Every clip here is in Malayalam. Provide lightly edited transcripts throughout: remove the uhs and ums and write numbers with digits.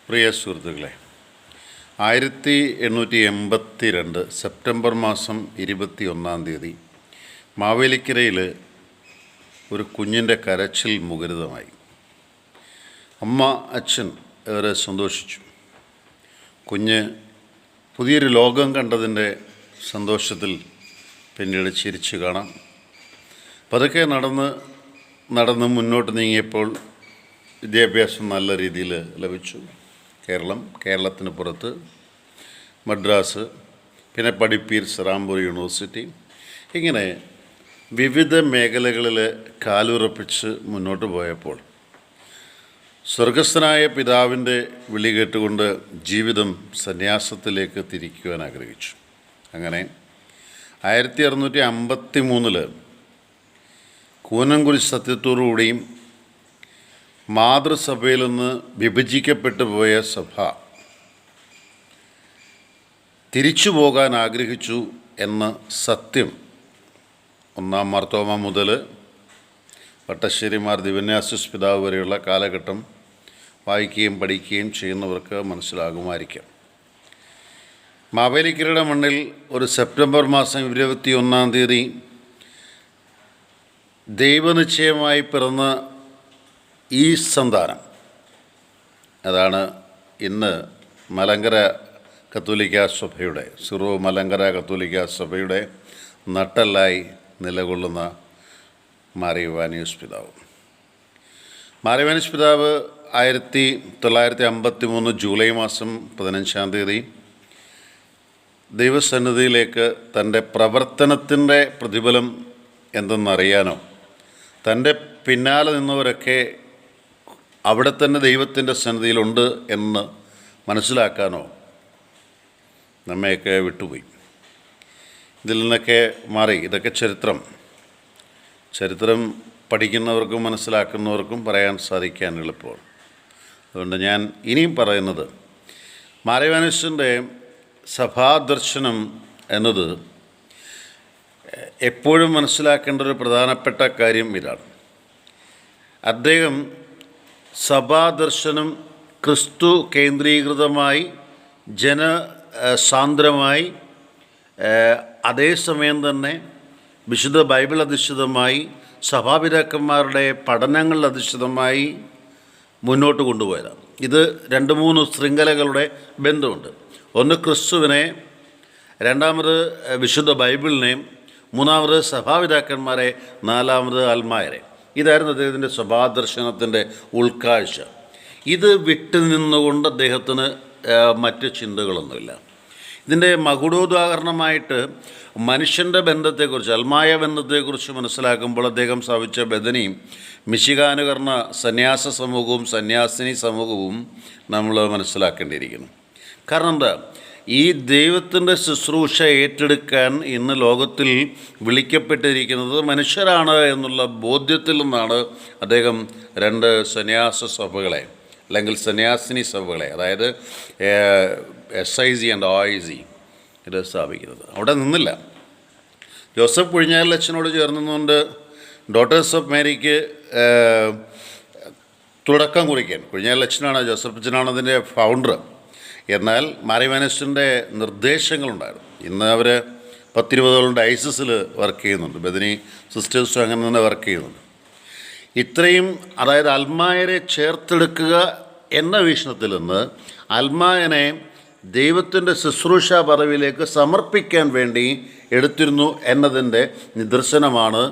പ്രിയ സുഹൃത്തുക്കളെ, 1882 സെപ്റ്റംബർ മാസം 21 മാവേലിക്കരയിൽ ഒരു കുഞ്ഞിൻ്റെ കരച്ചിൽ മുഖരിതമായി. അമ്മ അച്ഛൻ ഏറെ സന്തോഷിച്ചു. കുഞ്ഞ് പുതിയൊരു ലോകം കണ്ടതിൻ്റെ സന്തോഷത്തിൽ പിന്നീട് ചിരിച്ചു കാണാം. പതുക്കെ നടന്ന് മുന്നോട്ട് നീങ്ങിയപ്പോൾ വിദ്യാഭ്യാസം നല്ല രീതിയിൽ ലഭിച്ചു. കേരളത്തിന് പുറത്ത് മദ്രാസ്, പിന്നെ പഠിപ്പീർ സെറാംപൂർ യൂണിവേഴ്സിറ്റി, ഇങ്ങനെ വിവിധ മേഖലകളിൽ കാലുറപ്പിച്ച് മുന്നോട്ട് പോയപ്പോൾ സ്വർഗസ്ഥനായ പിതാവിൻ്റെ വിളി കേട്ടുകൊണ്ട് ജീവിതം സന്യാസത്തിലേക്ക് തിരിക്കുവാൻ ആഗ്രഹിച്ചു. അങ്ങനെ 1653 കൂനൻകുരിശ് സത്യത്തോടുകൂടിയും മാതൃസഭയിൽ നിന്ന് വിഭജിക്കപ്പെട്ടു പോയ സഭ തിരിച്ചു പോകാൻ ആഗ്രഹിച്ചു എന്ന സത്യം ഒന്നാം മാർത്തോമ മുതൽ വട്ടശ്ശേരിമാർ ദിവന്യാസ്യോസ് പിതാവ് വരെയുള്ള കാലഘട്ടം വായിക്കുകയും പഠിക്കുകയും ചെയ്യുന്നവർക്ക് മനസ്സിലാകുമായിരിക്കാം. മാവേലിക്കരയുടെ മണ്ണിൽ ഒരു സെപ്റ്റംബർ മാസം 21 ദൈവനിശ്ചയമായി പിറന്ന ഈ സന്താനം, അതാണ് ഇന്ന് മലങ്കര കത്തോലിക്ക സഭയുടെ സിറോ മലങ്കര കത്തോലിക്ക സഭയുടെ നട്ടെല്ലായി നിലകൊള്ളുന്ന മാർ ഇവാനിയോസ് പിതാവ്. മാർ ഇവാനിയോസ് പിതാവ് 1953 ജൂലൈ മാസം 15 ദൈവസന്നിധിയിലേക്ക് തൻ്റെ പ്രവർത്തനത്തിൻ്റെ പ്രതിഫലം എന്തെന്നറിയാനോ, തൻ്റെ പിന്നാലെ നിന്നവരൊക്കെ അവിടെ തന്നെ ദൈവത്തിൻ്റെ സന്നിധിയിലുണ്ട് എന്ന് മനസ്സിലാക്കാനോ നമ്മയൊക്കെ വിട്ടുപോയി. ഇതിൽ നിന്നൊക്കെ മാറി. ഇതൊക്കെ ചരിത്രം പഠിക്കുന്നവർക്കും മനസ്സിലാക്കുന്നവർക്കും പറയാൻ സാധിക്കാൻ എളുപ്പമാണ്. അതുകൊണ്ട് ഞാൻ ഇനിയും പറയുന്നത്, മാർ ഇവാനിയോസിൻ്റെ സഭാദർശനം എന്നത് എപ്പോഴും മനസ്സിലാക്കേണ്ട ഒരു പ്രധാനപ്പെട്ട കാര്യം ഇതാണ്. അദ്ദേഹം സഭാദർശനം ക്രിസ്തു കേന്ദ്രീകൃതമായി ജനസാന്ദ്രമായി, അതേസമയം തന്നെ വിശുദ്ധ ബൈബിൾ അധിഷ്ഠിതമായി സഭാപിതാക്കന്മാരുടെ പഠനങ്ങൾ അധിഷ്ഠിതമായി മുന്നോട്ട് കൊണ്ടുപോയതാണ്. ഇത് 2-3 ശൃംഖലകളുടെ ബന്ധമുണ്ട്. ഒന്ന് ക്രിസ്തുവിനെ, രണ്ടാമത് വിശുദ്ധ ബൈബിളിനെ, മൂന്നാമത് സഭാപിതാക്കന്മാരെ, നാലാമത് അൽമായരെ. ഇതായിരുന്നു അദ്ദേഹത്തിൻ്റെ സഭാദർശനത്തിൻ്റെ ഉൾക്കാഴ്ച. ഇത് വിട്ടു നിന്നുകൊണ്ട് അദ്ദേഹത്തിന് മറ്റ് ചിന്തകളൊന്നുമില്ല. ഇതിൻ്റെ മകുടോദാഹരണമായിട്ട് മനുഷ്യൻ്റെ ബന്ധത്തെക്കുറിച്ച്, അൽമായ ബന്ധത്തെക്കുറിച്ച് മനസ്സിലാക്കുമ്പോൾ അദ്ദേഹം സ്ഥാപിച്ച ബദനിയും മിശിഹാനുകരണ സന്യാസ സമൂഹവും സന്യാസിനി സമൂഹവും നമ്മൾ മനസ്സിലാക്കേണ്ടിയിരിക്കുന്നു. കാരണം എന്താ, ഈ ദൈവത്തിൻ്റെ ശുശ്രൂഷ ഏറ്റെടുക്കാൻ ഇന്ന് ലോകത്തിൽ വിളിക്കപ്പെട്ടിരിക്കുന്നത് മനുഷ്യരാണ് എന്നുള്ള ബോധ്യത്തിൽ നിന്നാണ് അദ്ദേഹം 2 സന്യാസ സഭകളെ, അല്ലെങ്കിൽ സന്യാസിനി സഭകളെ, അതായത് SIZ ആൻഡ് OIC ഇത് സ്ഥാപിക്കുന്നത്. അവിടെ നിന്നില്ല. ജോസഫ് പുഴിഞ്ഞാലച്ഛനോട് ചേർന്നുകൊണ്ട് ഡോട്ടേഴ്സ് ഓഫ് മേരിക്ക് തുടക്കം കുറിക്കാൻ, പുഴിഞ്ഞാലച്ഛനാണ്, ജോസഫ് അച്ഛനാണ് അതിൻ്റെ ഫൗണ്ടർ. എന്നാൽ മാർ ഇവാനിയോസിൻ്റെ നിർദ്ദേശങ്ങളുണ്ടായിരുന്നു. ഇന്ന് അവർ 10-20 ഡയസിസിൽ വർക്ക് ചെയ്യുന്നുണ്ട്. ബദനി സിസ്റ്റേഴ്സും അങ്ങനെ തന്നെ വർക്ക് ചെയ്യുന്നുണ്ട്. ഇത്രയും, അതായത് അൽമായരെ ചേർത്തെടുക്കുക എന്ന വീക്ഷണത്തിൽ നിന്ന് അൽമായനെ ദൈവത്തിൻ്റെ ശുശ്രൂഷ പദവിയിലേക്ക് സമർപ്പിക്കാൻ വേണ്ടി എടുത്തിരുന്നു എന്നതിൻ്റെ നിദർശനമാണ്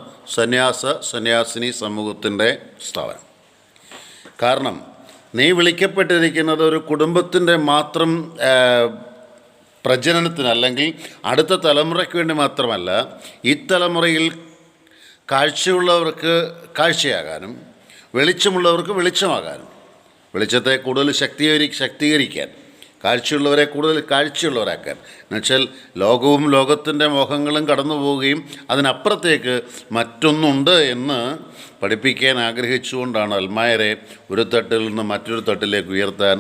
സന്യാസിനി സമൂഹത്തിൻ്റെ സ്ഥാപനം. കാരണം നീ വിളിക്കപ്പെട്ടിരിക്കുന്നത് ഒരു കുടുംബത്തിൻ്റെ മാത്രം പ്രജനനത്തിന്, അല്ലെങ്കിൽ അടുത്ത തലമുറയ്ക്ക് വേണ്ടി മാത്രമല്ല, ഈ തലമുറയിൽ കാഴ്ചയുള്ളവർക്ക് കാഴ്ചയാകാനും വെളിച്ചമുള്ളവർക്ക് വെളിച്ചമാകാനും, വെളിച്ചത്തെ കൂടുതൽ ശക്തീകരിക്കാൻ, കാഴ്ചയുള്ളവരെ കൂടുതൽ കാഴ്ചയുള്ളവരാക്കാൻ, എന്നുവെച്ചാൽ ലോകവും ലോകത്തിൻ്റെ മോഹങ്ങളും കടന്നു പോവുകയും അതിനപ്പുറത്തേക്ക് മറ്റൊന്നുണ്ട് എന്ന് പഠിപ്പിക്കാൻ ആഗ്രഹിച്ചുകൊണ്ടാണ് അൽമായരെ ഒരു തട്ടിൽ നിന്ന് മറ്റൊരു തട്ടിലേക്ക് ഉയർത്താൻ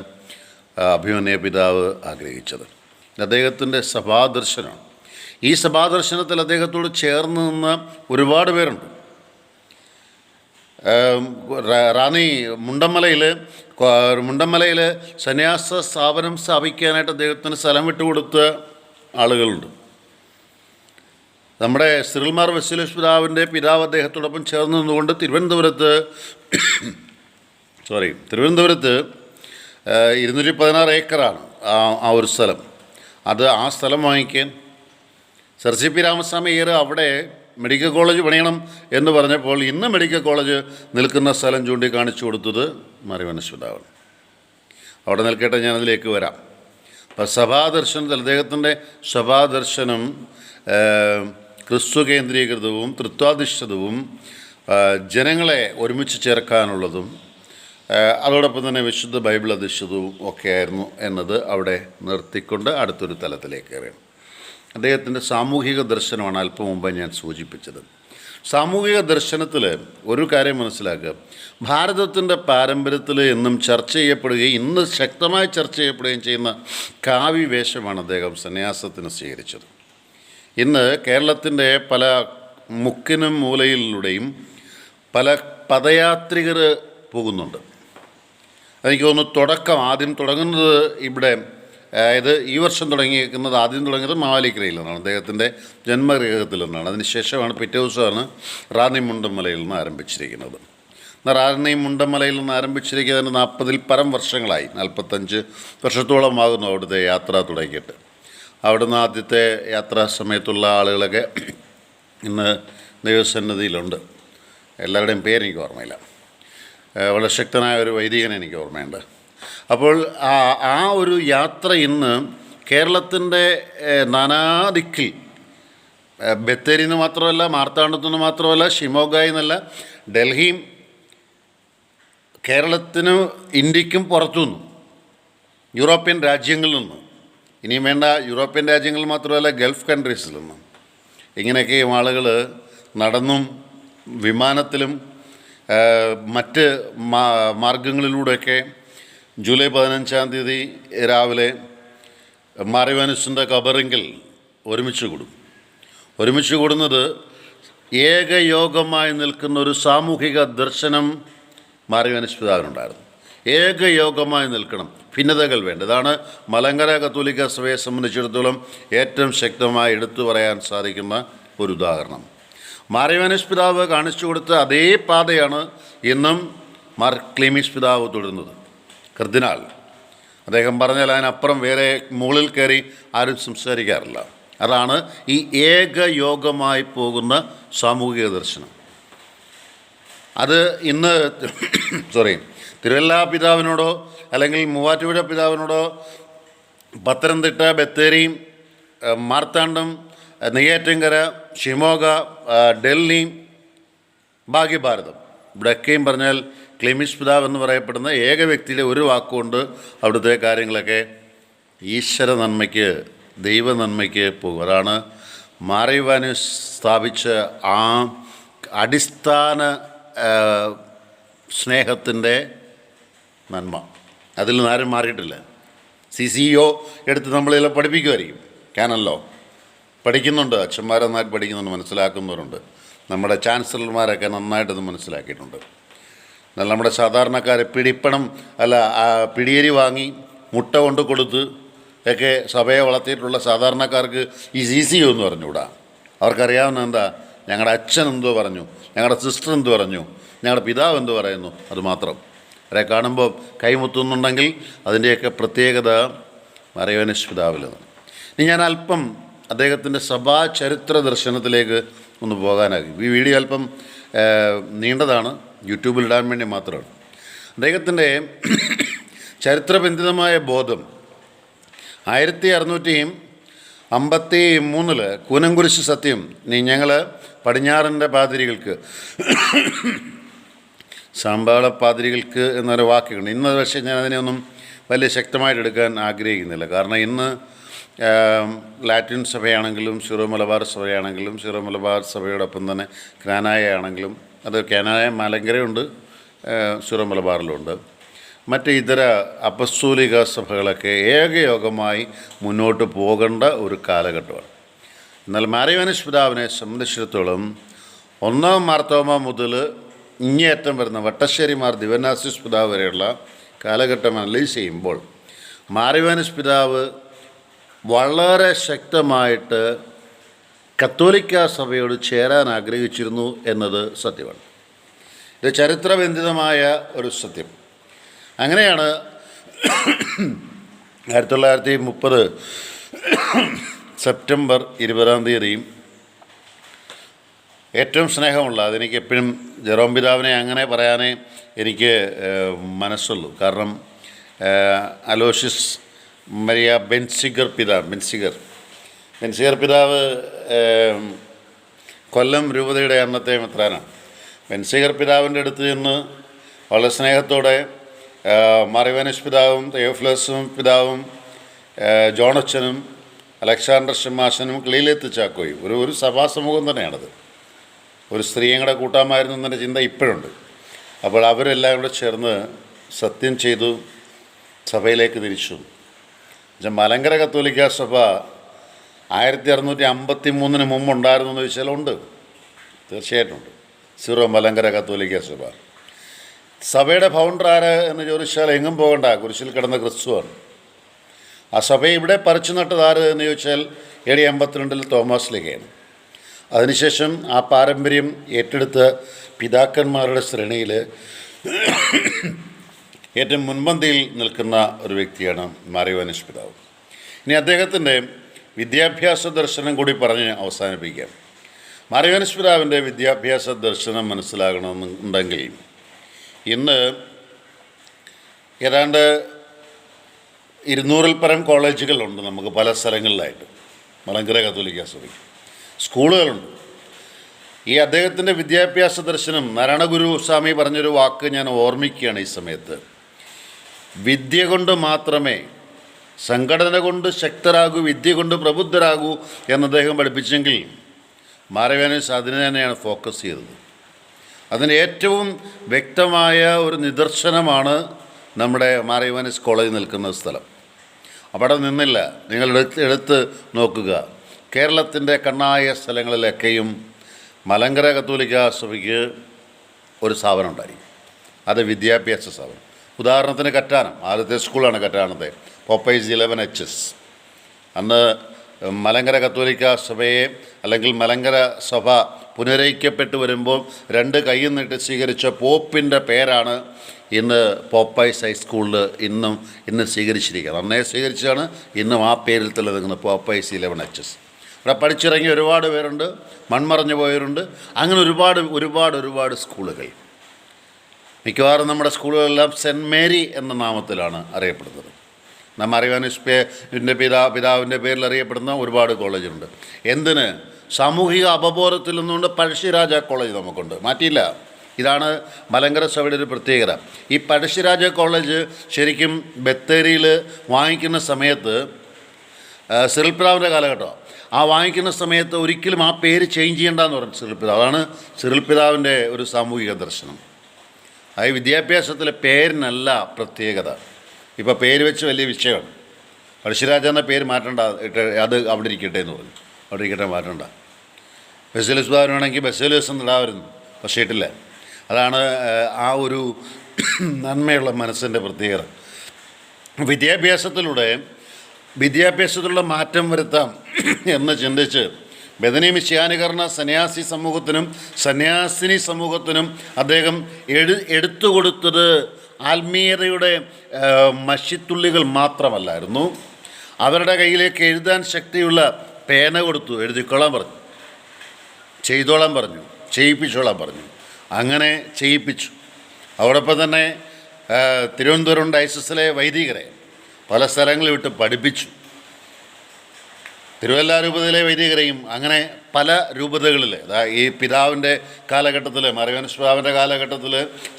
അഭിമന്യ പിതാവ് ആഗ്രഹിച്ചത്. അദ്ദേഹത്തിൻ്റെ സഭാദർശനമാണ്. ഈ സഭാദർശനത്തിൽ അദ്ദേഹത്തോട് ചേർന്ന് നിന്ന് ഒരുപാട് പേരുണ്ട്. റാന്നി മുണ്ടമലയിൽ സന്യാസ സ്ഥാപനം സ്ഥാപിക്കാനായിട്ട് അദ്ദേഹത്തിന് സ്ഥലം വിട്ടുകൊടുത്ത ആളുകളുണ്ട്. നമ്മുടെ സിറിൽമാർ വസീലിയോസ് പിതാവിൻ്റെ പിതാവ് അദ്ദേഹത്തോടൊപ്പം ചേർന്ന് നിന്നുകൊണ്ട് തിരുവനന്തപുരത്ത് 216 ഏക്കറാണ് ആ ഒരു സ്ഥലം. ആ സ്ഥലം വാങ്ങിക്കാൻ sir C P Ramaswami Iyer അവിടെ മെഡിക്കൽ കോളേജ് പണിയണം എന്ന് പറഞ്ഞപ്പോൾ ഇന്ന് മെഡിക്കൽ കോളേജ് നിൽക്കുന്ന സ്ഥലം ചൂണ്ടിക്കാണിച്ചു കൊടുത്തത് മാറിവാനസ് പിതാവാണ്. അവിടെ നിൽക്കട്ടെ, ഞാനതിലേക്ക് വരാം. അപ്പം സഭാദർശനത്തിൽ അദ്ദേഹത്തിൻ്റെ സഭാദർശനം ക്രിസ്തു കേന്ദ്രീകൃതവും തൃത്വാധിഷ്ഠിതവും ജനങ്ങളെ ഒരുമിച്ച് ചേർക്കാനുള്ളതും അതോടൊപ്പം തന്നെ വിശുദ്ധ ബൈബിൾ അധിഷ്ഠിതവും ഒക്കെ ആയിരുന്നു എന്നത് അവിടെ നിർത്തിക്കൊണ്ട് അടുത്തൊരു തലത്തിലേക്ക് കയറുകയാണ്. അദ്ദേഹത്തിൻ്റെ സാമൂഹിക ദർശനമാണ് അല്പം മുമ്പ് ഞാൻ സൂചിപ്പിച്ചത്. സാമൂഹിക ദർശനത്തിൽ ഒരു കാര്യം മനസ്സിലാക്കുക, ഭാരതത്തിൻ്റെ പാരമ്പര്യത്തിൽ എന്നും ചർച്ച ചെയ്യപ്പെടുകയും ഇന്ന് ശക്തമായി ചർച്ച ചെയ്യപ്പെടുകയും ചെയ്യുന്ന കാവ്യവേഷമാണ് അദ്ദേഹം സന്യാസത്തിന് സ്വീകരിച്ചത്. ഇന്ന് കേരളത്തിൻ്റെ പല മുക്കിനും മൂലയിലൂടെയും പല പദയാത്രികർ പോകുന്നുണ്ട്. എനിക്ക് തോന്നുന്നു ആദ്യം തുടങ്ങുന്നത് ഇവിടെ, അതായത് ഈ വർഷം ആദ്യം തുടങ്ങിയത് മാവേലിക്കരയിൽ നിന്നാണ്, അദ്ദേഹത്തിൻ്റെ ജന്മഗൃഹത്തിൽ നിന്നാണ്. അതിനുശേഷമാണ് പിറ്റേ ദിവസമാണ് റാന്നി മുണ്ടമലയിൽ നിന്ന് ആരംഭിച്ചിരിക്കുന്നത്. റാന്നി മുണ്ടമലയിൽ നിന്ന് ആരംഭിച്ചിരിക്കുന്നതിന് 40-ൽ പരം വർഷങ്ങളായി, 45 വർഷത്തോളം ആകുന്നു അവിടുത്തെ യാത്ര തുടങ്ങിയിട്ട്. അവിടുന്ന് ആദ്യത്തെ യാത്രാ സമയത്തുള്ള ആളുകളൊക്കെ ഇന്ന് ദൈവസന്നിധിയിലുണ്ട്. എല്ലാവരുടെയും പേരെനിക്ക് ഓർമ്മയില്ല. വളരെ ശക്തനായ ഒരു വൈദികനെ എനിക്ക് ഓർമ്മയുണ്ട്. അപ്പോൾ ആ ഒരു യാത്ര ഇന്ന് കേരളത്തിൻ്റെ നാനാദിക്കിൽ, ബത്തേരിയിൽ നിന്ന് മാത്രമല്ല, മാർത്താണ്ഡത്തു നിന്ന് മാത്രമല്ല, ഷിമോഗയിൽ നിന്നല്ല, ഡൽഹിയും കേരളത്തിനും ഇന്ത്യക്കും പുറത്തുനിന്നും യൂറോപ്യൻ രാജ്യങ്ങളിൽ നിന്നും, ഇനിയും വേണ്ട യൂറോപ്യൻ രാജ്യങ്ങളിൽ മാത്രമല്ല ഗൾഫ് കൺട്രീസിൽ നിന്നും ഇങ്ങനെയൊക്കെയും ആളുകൾ നടന്നും വിമാനത്തിലും മറ്റ് മാർഗങ്ങളിലൂടെയൊക്കെ ജൂലൈ 15-ാം തീയതി രാവിലെ മാറിവാനസിൻ്റെ ഖബറിങ്കിൽ ഒരുമിച്ച് കൂടുന്നത് ഏകയോഗമായി നിൽക്കുന്ന ഒരു സാമൂഹിക ദർശനം മാറിവാനസ് പിതാവിനുണ്ടായിരുന്നു. ഏകയോഗമായി നിൽക്കണം, ഭിന്നതകൾ വേണ്ട. ഇതാണ് മലങ്കര കത്തോലിക്ക സഭയെ സംബന്ധിച്ചിടത്തോളം ഏറ്റവും ശക്തമായി എടുത്തു പറയാൻ സാധിക്കുന്ന ഒരു ഉദാഹരണം. മാറിവാനസ് പിതാവ് കാണിച്ചു കൊടുത്ത അതേ പാതയാണ് ഇന്നും മാർ ക്ലീമീസ് പിതാവ് തുടരുന്നത്. കർദിനാൾ അദ്ദേഹം പറഞ്ഞാൽ അതിനപ്പുറം വേറെ മുകളിൽ കയറി ആരും സംസാരിക്കാറില്ല. അതാണ് ഈ ഏകയോഗമായി പോകുന്ന സാമൂഹിക ദർശനം. അത് ഇന്ന് തിരുവല്ല പിതാവിനോടോ അല്ലെങ്കിൽ മൂവാറ്റുപുഴ പിതാവിനോടോ പത്തനംതിട്ട, ബത്തേരി, മാർത്താണ്ഡം, നെയ്യാറ്റിൻകര, ഷിമോഗ, ഡൽഹി, ഭാഗ്യഭാരതം, ഇവിടെയൊക്കെയും പറഞ്ഞാൽ ക്ലീമീസ് പിതാവ് എന്ന് പറയപ്പെടുന്ന ഏക വ്യക്തിയിലെ ഒരു വാക്കുകൊണ്ട് അവിടുത്തെ കാര്യങ്ങളൊക്കെ ഈശ്വര നന്മയ്ക്ക്, ദൈവ നന്മയ്ക്ക് പോകും. അതാണ് മാറിവാനസ് സ്ഥാപിച്ച ആ അടിസ്ഥാന സ്നേഹത്തിൻ്റെ നന്മ. അതിൽ നിന്ന് ആരും മാറിയിട്ടില്ല. CCO എടുത്ത് നമ്മളിതെല്ലാം പഠിപ്പിക്കുമായിരിക്കും, ക്യാനല്ലോ പഠിക്കുന്നുണ്ട്, അച്ഛന്മാർ നന്നായിട്ട് പഠിക്കുന്നുണ്ട്, മനസ്സിലാക്കുന്നവരുണ്ട്. നമ്മുടെ ചാൻസലർമാരൊക്കെ നന്നായിട്ടത് മനസ്സിലാക്കിയിട്ടുണ്ട്. എന്നാൽ നമ്മുടെ സാധാരണക്കാരെ പിടിയരി വാങ്ങി മുട്ട കൊണ്ട് കൊടുത്ത് ഒക്കെ സഭയെ വളർത്തിയിട്ടുള്ള സാധാരണക്കാർക്ക് ഈ CCO എന്ന് പറഞ്ഞുകൂടാ. അവർക്കറിയാവുന്ന എന്താ, ഞങ്ങളുടെ അച്ഛൻ എന്തോ പറഞ്ഞു, ഞങ്ങളുടെ സിസ്റ്റർ എന്ത് പറഞ്ഞു, ഞങ്ങളുടെ പിതാവ് എന്ത് പറയുന്നു, അതുമാത്രം. അവരെ കാണുമ്പോൾ കൈമുത്തുന്നുണ്ടെങ്കിൽ അതിൻ്റെയൊക്കെ പ്രത്യേകത മാറിവാനസ് പിതാവിലാണ്. ഇനി ഞാൻ അല്പം അദ്ദേഹത്തിൻ്റെ സഭാ ചരിത്ര ദർശനത്തിലേക്ക് ഒന്ന് പോകാനാകും. ഈ വീഡിയോ അല്പം നീണ്ടതാണ്, യൂട്യൂബിൽ ഇടാൻ വേണ്ടി മാത്രമാണ്. അദ്ദേഹത്തിൻ്റെ ചരിത്രബന്ധിതമായ ബോധം 1653 കൂനംകുരിശ് സത്യം, ഞങ്ങൾ പടിഞ്ഞാറിൻ്റെ പാതിരികൾക്ക്, സാമ്പാള പാതിരികൾക്ക് എന്നൊരു വാക്കുണ്ട്. ഇന്ന് പക്ഷേ ഞാൻ അതിനെയൊന്നും വലിയ ശക്തമായിട്ട് എടുക്കാൻ ആഗ്രഹിക്കുന്നില്ല. കാരണം ഇന്ന് ലാറ്റിൻ സഭയാണെങ്കിലും സീറോ മലബാർ സഭയാണെങ്കിലും സീറോ മലബാർ സഭയോടൊപ്പം തന്നെ ക്നാനായ ആണെങ്കിലും, അത് ക്നാനായ മലങ്കരയുണ്ട്, സീറോ മലബാറിലുണ്ട്, മറ്റ് ഇതര അപ്പസ്തോലിക സഭകളൊക്കെ ഏകയോഗമായി മുന്നോട്ട് പോകേണ്ട ഒരു കാലഘട്ടമാണ്. എന്നാൽ മാറിവാനസ് പിതാവിനെ സംബന്ധിച്ചിടത്തോളം 1-ാം മാർത്തോമ മുതൽ ഇങ്ങേയറ്റം വരുന്ന വട്ടശ്ശേരിമാർ ദിവന്നാസിസ് പിതാവ് വരെയുള്ള കാലഘട്ടം അനലൈസ് ചെയ്യുമ്പോൾ മാറിവാനിസ് പിതാവ് വളരെ ശക്തമായിട്ട് കത്തോലിക്ക സഭയോട് ചേരാൻ ആഗ്രഹിച്ചിരുന്നു എന്നത് സത്യമാണ്. ഇത് ചരിത്രബന്ധിതമായ ഒരു സത്യം. അങ്ങനെയാണ് 1930 സെപ്റ്റംബർ 20 ഏറ്റവും സ്നേഹമുള്ള, അതെനിക്ക് എപ്പോഴും ജെറോം പിതാവിനെ അങ്ങനെ പറയാനേ എനിക്ക് മനസ്സുള്ളൂ. കാരണം അലോഷ്യസ് മരിയ ബെൻസിഗർ പിതാവ് കൊല്ലം രൂപതയുടെ അന്നത്തെ മെത്രാനാണ്. ബെൻസിഗർ പിതാവിൻ്റെ അടുത്ത് നിന്ന് വളരെ സ്നേഹത്തോടെ മാറിവാനിസ് പിതാവും തെയോഫിലസും പിതാവും ജോണച്ചനും അലക്സാണ്ടർ ഷമാശനും ക്ലീലേത്ത് ചാക്കോയും ഒരു സഭാസമൂഹം തന്നെയാണത്. ഒരു സ്ത്രീയുടെ കൂട്ടാമായിരുന്നു എന്നൊരു ചിന്ത ഇപ്പോഴുണ്ട്. അപ്പോൾ അവരെല്ലാം കൂടെ ചേർന്ന് സത്യം ചെയ്തു സഭയിലേക്ക് തിരിച്ചു. മലങ്കര കത്തോലിക്ക സഭ 1653 മുമ്പുണ്ടായിരുന്നു എന്ന് ചോദിച്ചാൽ ഉണ്ട്, തീർച്ചയായിട്ടും ഉണ്ട്. സീറോ മലങ്കര കത്തോലിക്ക സഭ. സഭയുടെ ഫൗണ്ടർ ആര് എന്ന് ചോദിച്ചാൽ എങ്ങും പോകണ്ട, കുരിശിൽ കിടന്ന ക്രിസ്തുവാണ്. ആ സഭയെ ഇവിടെ പറിച്ചു നട്ടത് ആര് എന്ന് ചോദിച്ചാൽ AD 52 തോമസ് ലീഗയാണ്. അതിനുശേഷം ആ പാരമ്പര്യം ഏറ്റെടുത്ത പിതാക്കന്മാരുടെ ശ്രേണിയിൽ ഏറ്റവും മുൻപന്തിയിൽ നിൽക്കുന്ന ഒരു വ്യക്തിയാണ് മാറിവാനിസ് പിതാവ്. ഇനി അദ്ദേഹത്തിൻ്റെ വിദ്യാഭ്യാസ ദർശനം കൂടി പറഞ്ഞ് അവസാനിപ്പിക്കാം. മാറിവാനിസ് പിതാവിൻ്റെ വിദ്യാഭ്യാസ ദർശനം മനസ്സിലാകണമെന്നുണ്ടെങ്കിൽ ഇന്ന് ഏതാണ്ട് 200-ൽ പരം കോളേജുകളുണ്ട് നമുക്ക് പല സ്ഥലങ്ങളിലായിട്ട്. മലങ്കര കത്തോലിക്ക സഭയ്ക്ക് സ്കൂളുകളുണ്ട്. ഈ അദ്ദേഹത്തിൻ്റെ വിദ്യാഭ്യാസ ദർശനം നാരായണഗുരു സ്വാമി പറഞ്ഞൊരു വാക്ക് ഞാൻ ഓർമ്മിക്കുകയാണ് ഈ സമയത്ത്. വിദ്യ കൊണ്ട് മാത്രമേ, സംഘടന കൊണ്ട് ശക്തരാകൂ, വിദ്യ കൊണ്ട് പ്രബുദ്ധരാകൂ എന്ന് അദ്ദേഹം പഠിപ്പിച്ചെങ്കിൽ മാറിവാനിസ് അതിന് തന്നെയാണ് ഫോക്കസ് ചെയ്തത്. അതിന് ഏറ്റവും വ്യക്തമായ ഒരു നിദർശനമാണ് നമ്മുടെ മാറിവാനിസ് കോളേജ് നിൽക്കുന്ന സ്ഥലം. അവിടെ നിന്നില്ല, നിങ്ങൾ എടുത്ത് നോക്കുക. കേരളത്തിൻ്റെ കണ്ണായ സ്ഥലങ്ങളിലൊക്കെയും മലങ്കര കത്തോലിക്ക സഭയ്ക്ക് ഒരു സ്ഥാപനം ഉണ്ടായി. അത് വിദ്യാഭ്യാസ സ്ഥാപനം. ഉദാഹരണത്തിന് കറ്റാനം, ആദ്യത്തെ സ്കൂളാണ് കറ്റാനത്തെ, പോപ്പൈസ് 11HS. അന്ന് മലങ്കര കത്തോലിക്ക സഭയെ അല്ലെങ്കിൽ മലങ്കര സഭ പുനരൈക്യപ്പെട്ട് വരുമ്പോൾ 2 കൈയും നീട്ടി സ്വീകരിച്ച പോപ്പിൻ്റെ പേരാണ് ഇന്ന് പോപ്പൈസ് ഹൈസ്കൂളിൽ ഇന്ന് സ്വീകരിച്ചിരിക്കുന്നത്. അന്നേ സ്വീകരിച്ചതാണ്, ഇന്നും ആ പേരിൽ തന്നെ നിൽക്കുന്ന പോപ്പൈസ് 11HS. അവിടെ പഠിച്ചിറങ്ങിയ ഒരുപാട് പേരുണ്ട്, മൺമറഞ്ഞു പോയവരുണ്ട്. അങ്ങനെ ഒരുപാട് സ്കൂളുകൾ. മിക്കവാറും നമ്മുടെ സ്കൂളുകളെല്ലാം സെൻറ്റ് മേരി എന്ന നാമത്തിലാണ് അറിയപ്പെടുന്നത്. മാറിവാനിസിൻ്റെ പിതാവിൻ്റെ പേരിൽ അറിയപ്പെടുന്ന ഒരുപാട് കോളേജുണ്ട്. എന്തിന്? സാമൂഹിക അവബോധത്തിൽ നിന്നുകൊണ്ട് പഴശ്ശിരാജ കോളേജ് നമുക്കുണ്ട്, മാറ്റിയില്ല. ഇതാണ് മലങ്കര സഭയുടെ ഒരു പ്രത്യേകത. ഈ പഴശ്ശിരാജ കോളേജ് ശരിക്കും ബത്തേരിയിൽ വാങ്ങിക്കുന്ന സമയത്ത് സിറിൽ പിതാവിൻ്റെ കാലഘട്ടം. ആ വാങ്ങിക്കുന്ന സമയത്ത് ഒരിക്കലും ആ പേര് ചേഞ്ച് ചെയ്യേണ്ടെന്ന് പറഞ്ഞു സിറിൽ പിതാവ്. അതാണ് സിറിൽ പിതാവിൻ്റെ ഒരു സാമൂഹിക ദർശനം. അത് വിദ്യാഭ്യാസത്തിലെ പേരിനല്ല പ്രത്യേകത. ഇപ്പോൾ പേര് വെച്ച് വലിയ വിഷയമാണ്. പഴശ്ശിരാജ എന്ന പേര് മാറ്റണ്ട, അത് അവിടെ ഇരിക്കട്ടെ എന്ന് പറഞ്ഞു. അവിടെ ഇരിക്കട്ടെ, മാറ്റണ്ട. ബസേലിയസ് പിതാവിനാണെങ്കിൽ ബസേലിയസ് എന്നിടാമായിരുന്നു, പക്ഷേ ഇട്ടില്ല. അതാണ് ആ ഒരു നന്മയുള്ള മനസ്സിൻ്റെ പ്രത്യേകത. വിദ്യാഭ്യാസത്തിലുള്ള മാറ്റം വരുത്താം എന്ന് ചിന്തിച്ച് ബദനി മിശിഹാനുകരണ സന്യാസി സമൂഹത്തിനും സന്യാസിനി സമൂഹത്തിനും അദ്ദേഹം എടുത്തു കൊടുത്തത് ആത്മീയതയുടെ മഷിത്തുള്ളികൾ മാത്രമല്ലായിരുന്നു. അവരുടെ കയ്യിലേക്ക് എഴുതാൻ ശക്തിയുള്ള പേന കൊടുത്തു, എഴുതിക്കോളാൻ പറഞ്ഞു, ചെയ്തോളാൻ പറഞ്ഞു, ചെയ്യിപ്പിച്ചോളാൻ പറഞ്ഞു. അങ്ങനെ ചെയ്യിപ്പിച്ചു. അതോടൊപ്പം തന്നെ തിരുവനന്തപുരം ഡയസിസിലെ വൈദികരെ പല സ്ഥലങ്ങളിൽ വിട്ട് പഠിപ്പിച്ചു. തിരുവല്ല രൂപതയിലെ വൈദികരെയും അങ്ങനെ പല രൂപതകളിൽ, ഈ പിതാവിൻ്റെ കാലഘട്ടത്തിൽ, മാറിവാനിസ് പിതാവിൻ്റെ കാലഘട്ടത്തിൽ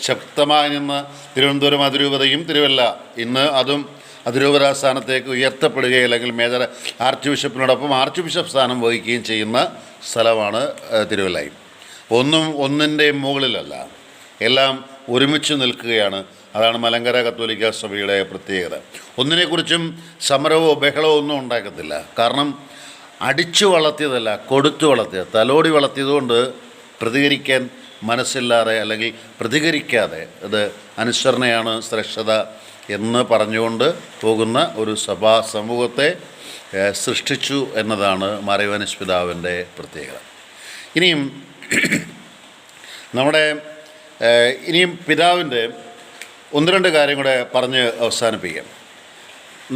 ശക്തമായി നിന്ന് തിരുവനന്തപുരം അതിരൂപതയും തിരുവല്ല ഇന്ന് അതും അതിരൂപത സ്ഥാനത്തേക്ക് ഉയർത്തപ്പെടുകയും അല്ലെങ്കിൽ മേജർ ആർച്ച് ബിഷപ്പിനോടൊപ്പം ആർച്ച് ബിഷപ്പ് സ്ഥാനം വഹിക്കുകയും ചെയ്യുന്ന സ്ഥലമാണ് തിരുവല്ലയും. ഒന്നിൻ്റെയും മുകളിലല്ല, എല്ലാം ഒരുമിച്ച് നിൽക്കുകയാണ്. അതാണ് മലങ്കര കത്തോലിക്ക സഭയുടെ പ്രത്യേകത. ഒന്നിനെക്കുറിച്ചും സമരവോ ബഹളമോ ഒന്നും ഉണ്ടാക്കത്തില്ല. കാരണം അടിച്ചു വളർത്തിയതല്ല, കൊടുത്തു വളർത്തിയത്. തലോടി വളർത്തിയതുകൊണ്ട് പ്രതികരിക്കാൻ മനസ്സില്ലാതെ അല്ലെങ്കിൽ പ്രതികരിക്കാതെ അത് അനുസരണയാണ് ശ്രേഷ്ഠത എന്ന് പറഞ്ഞുകൊണ്ട് പോകുന്ന ഒരു സഭാ സമൂഹത്തെ സൃഷ്ടിച്ചു എന്നതാണ് മാർ യോഹന്നാനീസ് പിതാവിൻ്റെ പ്രത്യേകത. ഇനിയും ഇനിയും പിതാവിൻ്റെ ഒന്ന് രണ്ട് കാര്യം കൂടെ പറഞ്ഞ് അവസാനിപ്പിക്കാം.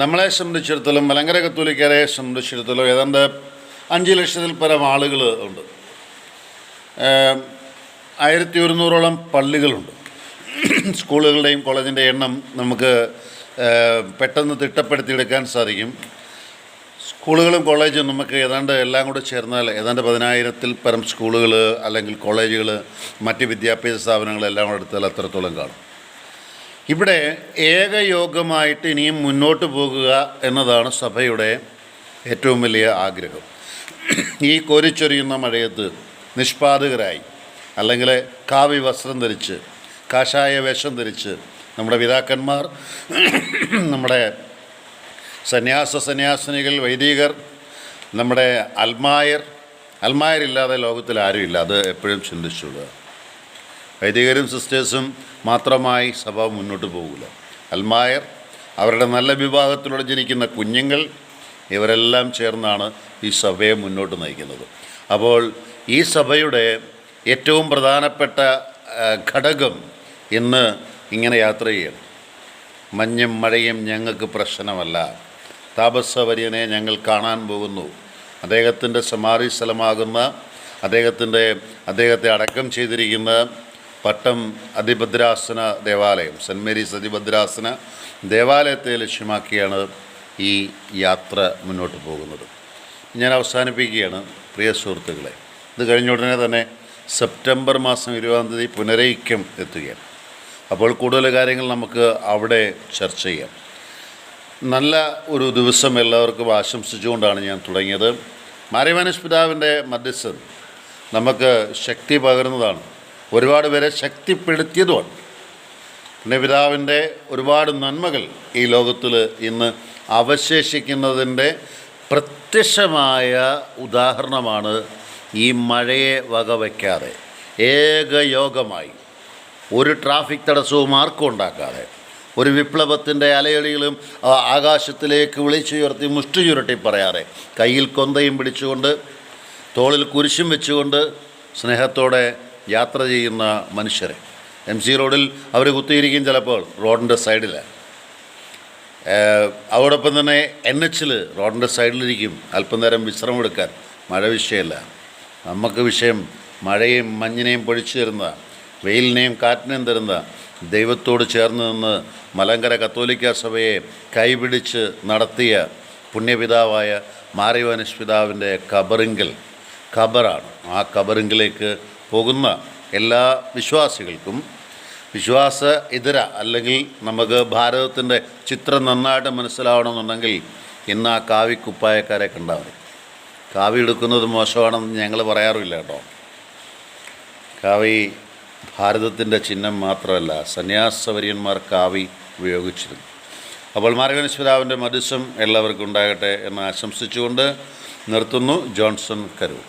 നമ്മളെ സംബന്ധിച്ചിടത്തോളം മലങ്കര കത്തോലിക്കരെ സംബന്ധിച്ചിടത്തോളം ഏതാണ്ട് 5 ലക്ഷത്തിൽ പരം ആളുകൾ ഉണ്ട്. 1100ഓളം പള്ളികളുണ്ട്. സ്കൂളുകളുടെയും കോളേജിൻ്റെ എണ്ണം നമുക്ക് പെട്ടെന്ന് തിട്ടപ്പെടുത്തിയെടുക്കാൻ സാധിക്കും. സ്കൂളുകളും കോളേജും നമുക്ക് ഏതാണ്ട് എല്ലാം കൂടെ ചേർന്നാൽ ഏതാണ്ട് 10,000-ൽ പരം സ്കൂളുകൾ അല്ലെങ്കിൽ കോളേജുകൾ, മറ്റ് വിദ്യാഭ്യാസ സ്ഥാപനങ്ങളെല്ലാം കൂടെ എടുത്താൽ അത്രത്തോളം കാണും. ഇവിടെ ഏകയോഗമായിട്ട് ഇനിയും മുന്നോട്ട് പോകുക എന്നതാണ് സഭയുടെ ഏറ്റവും വലിയ ആഗ്രഹം. ഈ കോരിച്ചൊരിയുന്ന മഴയത്ത് നിഷ്പാദകരായി അല്ലെങ്കിൽ കാവി വസ്ത്രം ധരിച്ച് കാഷായ വേഷം ധരിച്ച് നമ്മുടെ പിതാക്കന്മാർ, നമ്മുടെ സന്യാസിനികൾ, വൈദികർ, നമ്മുടെ അൽമായരില്ലാതെ ലോകത്തിൽ ആരുമില്ല. അത് എപ്പോഴും ചിന്തിച്ചുകൊള്ളുക. വൈദികരും സിസ്റ്റേഴ്സും മാത്രമായി സഭ മുന്നോട്ട് പോകില്ല. അൽമായർ, അവരുടെ നല്ല വിഭാഗത്തിലൂടെ ജനിക്കുന്ന കുഞ്ഞുങ്ങൾ, ഇവരെല്ലാം ചേർന്നാണ് ഈ സഭയെ മുന്നോട്ട് നയിക്കുന്നത്. അപ്പോൾ ഈ സഭയുടെ ഏറ്റവും പ്രധാനപ്പെട്ട ഘടകം ഇന്ന് ഇങ്ങനെ യാത്ര ചെയ്യണം. മഞ്ഞും മഴയും ഞങ്ങൾക്ക് പ്രശ്നമല്ല. താപസവര്യനെ ഞങ്ങൾ കാണാൻ പോകുന്നു. അദ്ദേഹത്തിൻ്റെ സമാധി സ്ഥലമാകുന്ന അദ്ദേഹത്തെ അടക്കം ചെയ്തിരിക്കുന്ന പട്ടം അതിഭദ്രാസന ദേവാലയം, സെൻറ്റ് മേരീസ് അതിഭദ്രാസന ദേവാലയത്തെ ലക്ഷ്യമാക്കിയാണ് ഈ യാത്ര മുന്നോട്ട് പോകുന്നത്. ഞാൻ അവസാനിപ്പിക്കുകയാണ്. പ്രിയ സുഹൃത്തുക്കളെ, ഇത് കഴിഞ്ഞ ഉടനെ തന്നെ സെപ്റ്റംബർ മാസം 20-ാം തീയതി പുനരൈക്യം എത്തുകയാണ്. അപ്പോൾ കൂടുതൽ കാര്യങ്ങൾ നമുക്ക് അവിടെ ചർച്ച ചെയ്യാം. നല്ല ഒരു ദിവസം എല്ലാവർക്കും ആശംസിച്ചുകൊണ്ടാണ് ഞാൻ തുടങ്ങിയത്. മാർ യോഹന്നാനീസ് പിതാവിൻ്റെ മധ്യസ്ഥൻ നമുക്ക് ശക്തി പകരുന്നതാണ്, ഒരുപാട് പേരെ ശക്തിപ്പെടുത്തിയതുമാണ്. പിന്നെ പിതാവിൻ്റെ ഒരുപാട് നന്മകൾ ഈ ലോകത്തിൽ ഇന്ന് അവശേഷിക്കുന്നതിൻ്റെ പ്രത്യക്ഷമായ ഉദാഹരണമാണ് ഈ മഴയെ വകവയ്ക്കാതെ ഏകയോഗമായി ഒരു ട്രാഫിക് തടസ്സവും ആർക്കും ഉണ്ടാക്കാതെ ഒരു വിപ്ലവത്തിൻ്റെ അലയടികളും ആകാശത്തിലേക്ക് വിളിച്ചുയർത്തി മുഷ്ടി ചുരുട്ടി പറയാതെ കയ്യിൽ കൊന്തയും പിടിച്ചുകൊണ്ട് തോളിൽ കുരിശും വെച്ചുകൊണ്ട് സ്നേഹത്തോടെ യാത്ര ചെയ്യുന്ന മനുഷ്യരെ MC റോഡിൽ അവർ കുത്തിയിരിക്കും. ചിലപ്പോൾ റോഡിൻ്റെ സൈഡിൽ, അതോടൊപ്പം തന്നെ NHൽ റോഡിൻ്റെ സൈഡിലിരിക്കും അല്പം നേരം വിശ്രമമെടുക്കാൻ. മഴ വിഷയമല്ല, നമുക്ക് വിഷയം മഴയും മഞ്ഞിനെയും പൊഴിച്ചു തരുന്ന, വെയിലിനെയും കാറ്റിനെയും തരുന്ന ദൈവത്തോട് ചേർന്ന് നിന്ന് മലങ്കര കത്തോലിക്ക സഭയെ കൈപിടിച്ച് നടത്തിയ പുണ്യപിതാവായ മാർ യോഹന്നാനീസ് പിതാവിൻ്റെ ഖബറാണ്. ആ ഖബറിങ്കിലേക്ക് പോകുന്ന എല്ലാ വിശ്വാസികൾക്കും, വിശ്വാസ ഇതര അല്ലെങ്കിൽ നമുക്ക് ഭാരതത്തിൻ്റെ ചിത്രം നന്നായിട്ട് മനസ്സിലാവണമെന്നുണ്ടെങ്കിൽ ഇന്ന് ആ കാവി കുപ്പായക്കാരെ കണ്ടാൽ മതി. കാവി എടുക്കുന്നത് മോശമാണെന്ന് ഞങ്ങൾ പറയാറില്ല കേട്ടോ. കാവി ഭാരതത്തിൻ്റെ ചിഹ്നം മാത്രമല്ല, സന്യാസവര്യന്മാർ കാവി ഉപയോഗിച്ചിരുന്നു. അപ്പോൾ മാർ യോഹന്നാനീസ് പിതാവിൻ്റെ മധ്യസ്ഥം എല്ലാവർക്കും ഉണ്ടാകട്ടെ എന്ന് ആശംസിച്ചുകൊണ്ട് നിർത്തുന്നു. ജോൺസൺ കരൂർ.